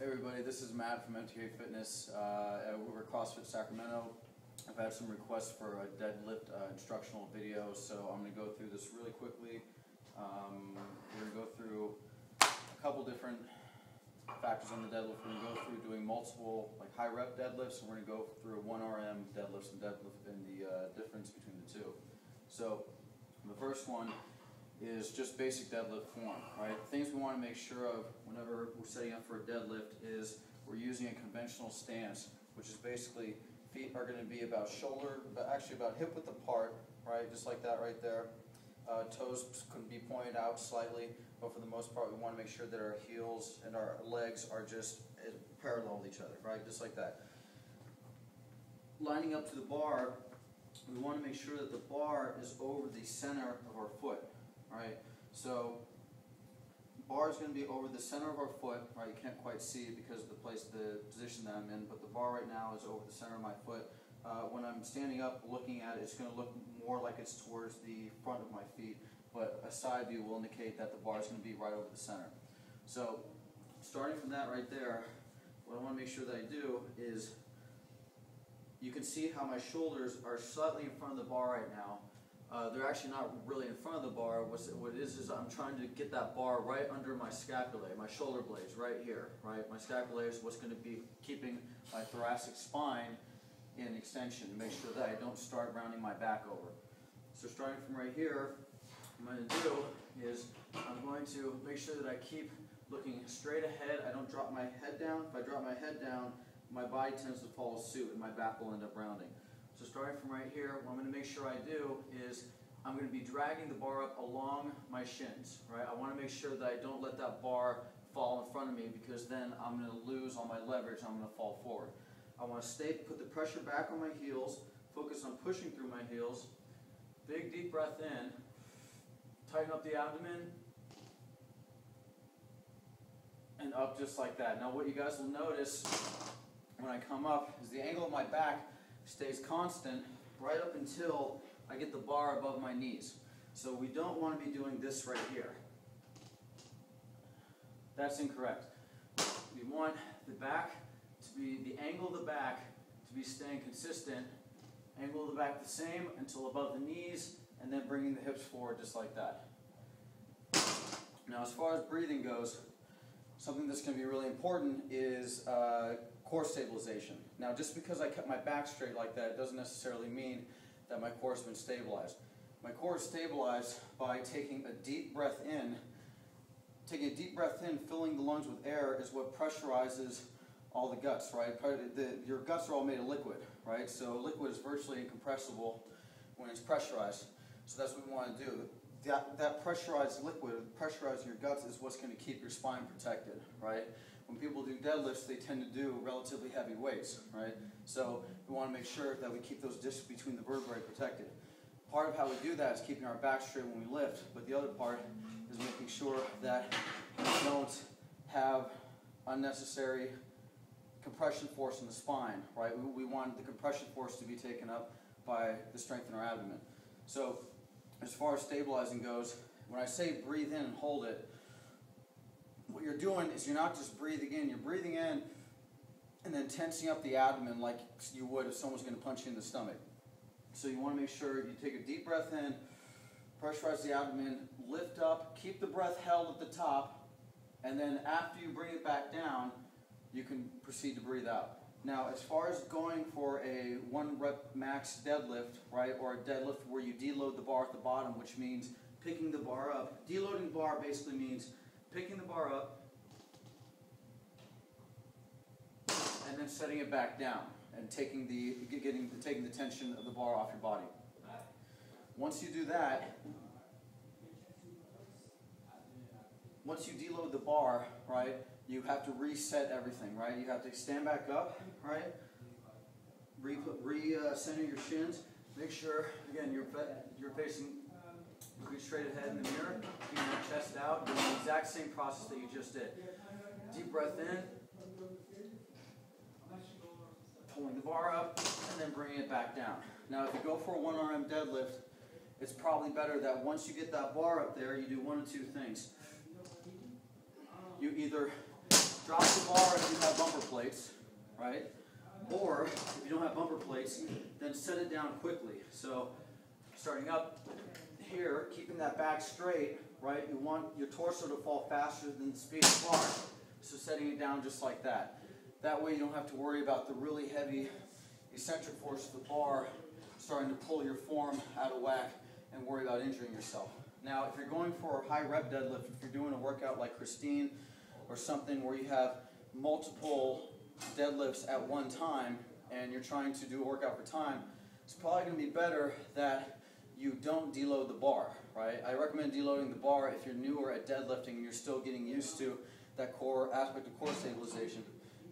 Hey everybody, this is Matt from MTK Fitness. We're at CrossFit Sacramento. I've had some requests for a deadlift instructional video, so I'm going to go through this really quickly. We're going to go through a couple different factors on the deadlift. We're going to go through doing multiple high rep deadlifts, and we're going to go through 1 RM deadlifts and the difference between the two. So the first one is just basic deadlift form, right? Things we want to make sure of whenever we're setting up for a deadlift is we're using a conventional stance, which is basically feet are going to be about shoulder, actually about hip width apart, right? Just like that right there. Toes can be pointed out slightly, but for the most part we want to make sure that our heels and our legs are just parallel with each other, right? Just like that. Lining up to the bar, we want to make sure that the bar is over the center of our foot. Right, so bar is going to be over the center of our foot. Right, you can't quite see it because of the position that I'm in, but the bar right now is over the center of my foot. When I'm standing up looking at it, it's going to look more like it's towards the front of my feet, but a side view will indicate that the bar is going to be right over the center. So starting from that right there, what I want to make sure that I do is you can see how my shoulders are slightly in front of the bar right now. They're actually not really in front of the bar. What it is I'm trying to get that bar right under my scapulae, my shoulder blades, right here. Right, my scapulae is what's going to be keeping my thoracic spine in extension to make sure that I don't start rounding my back over. So starting from right here, what I'm going to do is I'm going to make sure that I keep looking straight ahead. I don't drop my head down. If I drop my head down, my body tends to follow suit, and my back will end up rounding. So starting from right here, what I'm going to make sure I do is I'm going to be dragging the bar up along my shins. Right? I want to make sure that I don't let that bar fall in front of me, because then I'm going to lose all my leverage and I'm going to fall forward. I want to put the pressure back on my heels, focus on pushing through my heels. Big deep breath in, tighten up the abdomen, and up just like that. Now what you guys will notice when I come up is the angle of my back stays constant right up until I get the bar above my knees. So we don't want to be doing this right here. That's incorrect. We want the back to be, the angle of the back to be staying consistent, angle of the back the same until above the knees, and then bringing the hips forward just like that. Now as far as breathing goes, something that's going to be really important is core stabilization. Now just because I kept my back straight like that, it doesn't necessarily mean that my core has been stabilized. My core is stabilized by taking a deep breath in. Taking a deep breath in, filling the lungs with air is what pressurizes all the guts, right? Your guts are all made of liquid, right? So liquid is virtually incompressible when it's pressurized. So that's what we want to do. That pressurized liquid, pressurizing your guts, is what's going to keep your spine protected, right? When people do deadlifts, they tend to do relatively heavy weights, right? So we want to make sure that we keep those discs between the vertebrae protected. Part of how we do that is keeping our back straight when we lift, but the other part is making sure that we don't have unnecessary compression force in the spine, right? We want the compression force to be taken up by the strength in our abdomen. So as far as stabilizing goes, when I say breathe in and hold it, what you're doing is you're not just breathing in, you're breathing in and then tensing up the abdomen like you would if someone's going to punch you in the stomach. So you want to make sure you take a deep breath in, pressurize the abdomen, lift up, keep the breath held at the top, and then after you bring it back down, you can proceed to breathe out. Now, as far as going for a 1 rep max deadlift, right, or a deadlift where you deload the bar at the bottom, which means picking the bar up. Deloading bar basically means picking the bar up and then setting it back down and taking the tension of the bar off your body. Once you do that, once you deload the bar, right, you have to reset everything, right? You have to stand back up, right? Center your shins. Make sure, again, you're facing, looking straight ahead in the mirror, keeping your chest out, doing the exact same process that you just did. Deep breath in, pulling the bar up, and then bringing it back down. Now, if you go for a 1 RM deadlift, it's probably better that once you get that bar up there, you do one of two things. You either drop the bar if you right? Or if you don't have bumper plates, then set it down quickly. So starting up here, keeping that back straight, right? You want your torso to fall faster than the speed of the bar. So setting it down just like that. That way you don't have to worry about the really heavy eccentric force of the bar starting to pull your form out of whack and worry about injuring yourself. Now, if you're going for a high rep deadlift, if you're doing a workout like Christine or something where you have multiple deadlifts at one time and you're trying to do a workout for time, it's probably going to be better that you don't deload the bar, right? I recommend deloading the bar if you're newer at deadlifting and you're still getting used to that core aspect of core stabilization.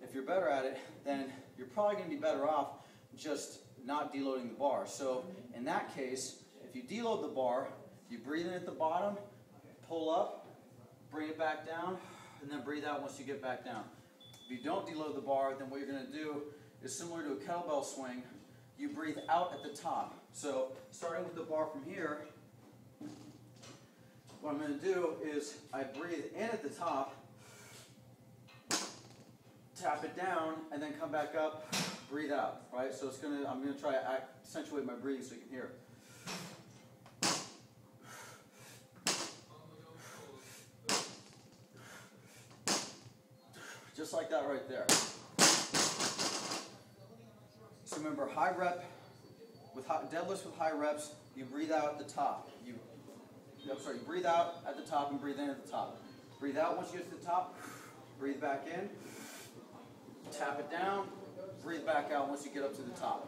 If you're better at it, then you're probably going to be better off just not deloading the bar. So in that case, if you deload the bar, you breathe in at the bottom, pull up, bring it back down, and then breathe out once you get back down. If you don't deload the bar, then what you're going to do is similar to a kettlebell swing. You breathe out at the top. So starting with the bar from here, what I'm going to do is I breathe in at the top, tap it down, and then come back up, breathe out, right? So I'm going to try to accentuate my breathing so you can hear it. Just like that right there. So remember, high rep, deadlifts with high reps, you breathe out at the top. You breathe out at the top and breathe in at the top. Breathe out once you get to the top, breathe back in, tap it down, breathe back out once you get up to the top.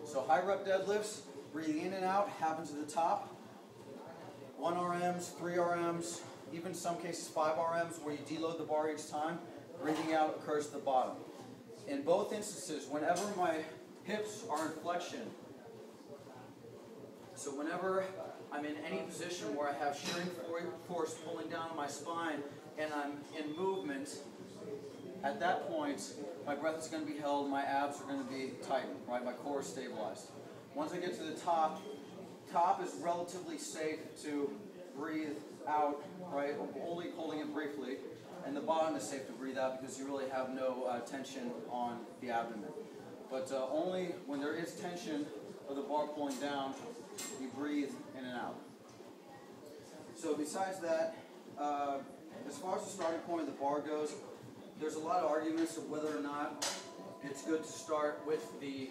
So high rep deadlifts, breathing in and out happens at the top. 1 RMs, 3 RMs, even in some cases 5 RMs where you deload the bar each time. Breathing out occurs at the bottom. In both instances, whenever my hips are in flexion, so whenever I'm in any position where I have shearing force pulling down on my spine and I'm in movement, at that point, my breath is going to be held, my abs are going to be tightened, right? My core is stabilized. Once I get to the top is relatively safe to breathe out, right? Only holding it briefly. And the bottom is safe to breathe out because you really have no tension on the abdomen. But only when there is tension of the bar pulling down, you breathe in and out. So besides that, as far as the starting point of the bar goes, there's a lot of arguments of whether or not it's good to start with the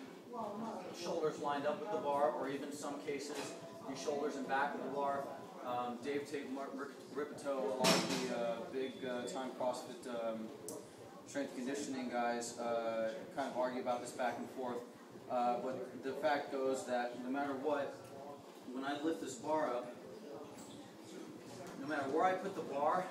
shoulders lined up with the bar, or even in some cases, the shoulders and back of the bar. Dave Tate, Mark Ripito, a lot of the big-time CrossFit strength conditioning guys kind of argue about this back and forth. But the fact goes that no matter what, when I lift this bar up, no matter where I put the bar,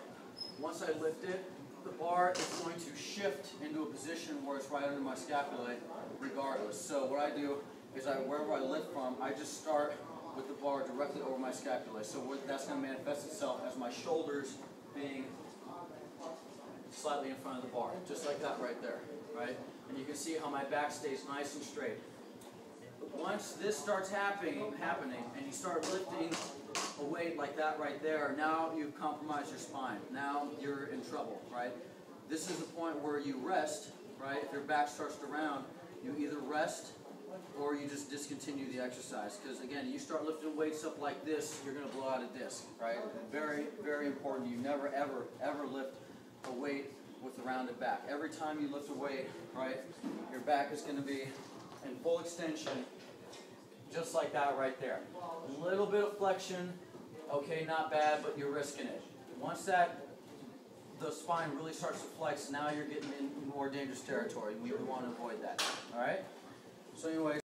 once I lift it, the bar is going to shift into a position where it's right under my scapulae regardless. So what I do is wherever I lift from, I just start with the bar directly over my scapula. So that's going to manifest itself as my shoulders being slightly in front of the bar, just like that right there, right? And you can see how my back stays nice and straight. Once this starts happening, and you start lifting a weight like that right there, now you've compromised your spine. Now you're in trouble, right? This is the point where you rest, right? If your back starts to round, you either rest or you just discontinue the exercise. Because again, you start lifting weights up like this, you're going to blow out a disc, right? Very, very important. You never, ever, ever lift a weight with a rounded back. Every time you lift a weight, right, your back is going to be in full extension, just like that right there. A little bit of flexion, okay, not bad, but you're risking it. Once the spine really starts to flex, now you're getting in more dangerous territory. We want to avoid that, all right? So anyways,